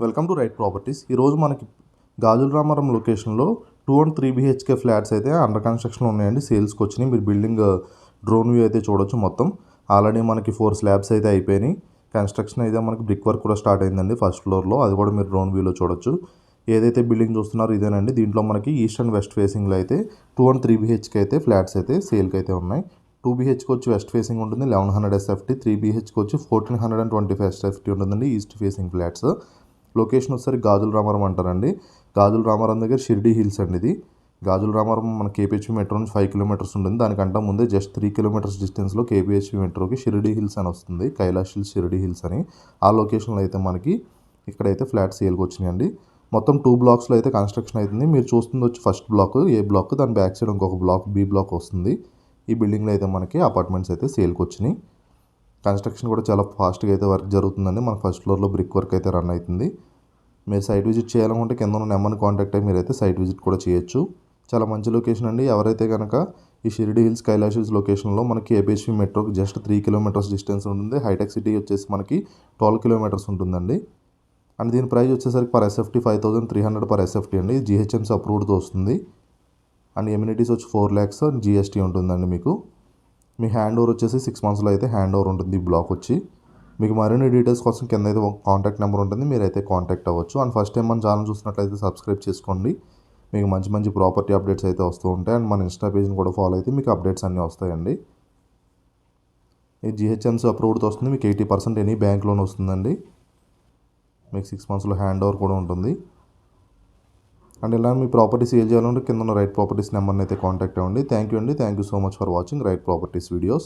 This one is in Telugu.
Welcome to right properties. ఈరోజు మనకి గాజుల రామారం లొకేషన్లో 2 and 3 BHK ఫ్లాట్స్ అయితే అండర్ కన్స్ట్రక్షన్లో ఉన్నాయండి. సేల్స్కి వచ్చినాయి. మీరు బిల్డింగ్ డ్రోన్ వ్యూ అయితే చూడొచ్చు. మొత్తం ఆల్రెడీ మనకి 4 స్లాబ్స్ అయితే అయిపోయినాయి. కన్స్ట్రక్షన్ అయితే మనకి బ్రిక్ వర్క్ కూడా స్టార్ట్ అయిందండి ఫస్ట్ ఫ్లోర్లో. అది కూడా మీరు డ్రోన్ వ్యూలో చూడొచ్చు. ఏదైతే బిల్డింగ్ చూస్తున్నారో ఇదేనండి. దీంట్లో మనకి ఈస్ట్ అండ్ వెస్ట్ ఫేసింగ్లో అయితే 2 and 3 BHK అయితే ఫ్లాట్స్ అయితే సేల్కి అయితే ఉన్నాయి. 2 BHK వచ్చి వెస్ట్ ఫేసింగ్ ఉంటుంది 1100 SFT, 3 BHK వచ్చి 1425 SFT ఉంటుందండి ఈస్ట్ ఫేసింగ్ ఫ్లాట్స్. లొకేషన్ వచ్చేసరికి గాజుల రామారం అంటారండి. గాజుల రామారం దగ్గర షిర్డీ హిల్స్ అండి. ఇది గాజుల రామారం మన కేపీహెచ్పీ మెట్రో నుంచి 5 kilometers ఉంటుంది. దానికంటే ముందే జస్ట్ 3 kilometers డిస్టెన్స్లో కేపీహెచ్పీ మెట్రోకి షిర్డీ హిల్స్ అని వస్తుంది. కైలాష్ హిల్స్, షిర్డీ హిల్స్ అని. ఆ లొకేషన్లో అయితే మనకి ఇక్కడైతే ఫ్లాట్ సేల్కి వచ్చినాయండి. మొత్తం 2 blocks అయితే కన్స్ట్రక్షన్ అవుతుంది. మీరు చూస్తుంది వచ్చి ఫస్ట్ బ్లాక్ ఏ బ్లాక్, దాని బ్యాక్ సైడ్ ఇంకొక బ్లాక్ బి బ్లాక్ వస్తుంది. ఈ బిల్డింగ్లో అయితే మనకి అపార్ట్మెంట్స్ అయితే సేల్కి వచ్చినాయి. కన్స్ట్రక్షన్ కూడా చాలా ఫాస్ట్గా అయితే వర్క్ జరుగుతుందండి. మన ఫస్ట్ ఫ్లోర్లో బ్రిక్ వర్క్ అయితే రన్ అవుతుంది. మీరు సైట్ విజిట్ చేయాలనుకుంటే కింద ఉన్న నెంబర్ని కాంటాక్ట్ అయ్యి మీరైతే సైట్ విజిట్ కూడా చేయొచ్చు. చాలా మంచి లొకేషన్ అండి. ఎవరైతే కనుక ఈ షిర్డీ హిల్స్, కైలాష్ హిల్స్ లొకేషన్లో మనకి ఏపీహెచ్పీ మెట్రోకి జస్ట్ 3 kilometers డిస్టెన్స్ ఉంటుంది. హైటెక్ సిటీ వచ్చేసి మనకి 12 kilometers ఉంటుందండి. అండ్ దీని ప్రైస్ వచ్చేసరికి పర్ SFT 5300 per SFT అండి. GHMC అప్రూవ్డ్తో వస్తుంది. అండ్ ఎమ్యూనిటీస్ వచ్చి 4 lakhs GST ఉంటుందండి. మీకు మీ హ్యాండ్ ఓవర్ వచ్చేసి 6 monthsలో అయితే హ్యాండ్ ఓవర్ ఉంటుంది ఈ బ్లాక్ వచ్చి. మీకు మరిన్ని డీటెయిల్స్ కోసం కింద అయితే ఒక కాంటాక్ట్ నెంబర్ ఉంటుంది, మీరైతే కాంటాక్ట్ అవ్వచ్చు. అండ్ ఫస్ట్ టైం మన ఛానల్ చూసినట్లయితే సబ్స్క్రైబ్ చేసుకోండి. మీకు మంచి మంచి ప్రాపర్టీ అప్డేట్స్ అయితే వస్తూ ఉంటాయి. అండ్ మన ఇన్స్టా పేజ్ని కూడా ఫాలో అయితే మీకు అప్డేట్స్ అన్నీ వస్తాయండి. ఈ GHMC అప్రూవ్డ్తో వస్తుంది. మీకు 80% ఎనీ బ్యాంక్ లోన్ వస్తుందండి. మీకు 6 monthsలో హ్యాండ్ ఓవర్ కూడా ఉంటుంది. అండ్ ఇలా మీ ప్రాపర్టీ సేల్ చేయాలంటే కింద ఉన్న రైట్ ప్రాపర్టీస్ నెంబర్ని అయితే కాంటాక్ట్ అవ్వండి. థ్యాంక్ యూ అండి. Thank you so much for watching right properties videos.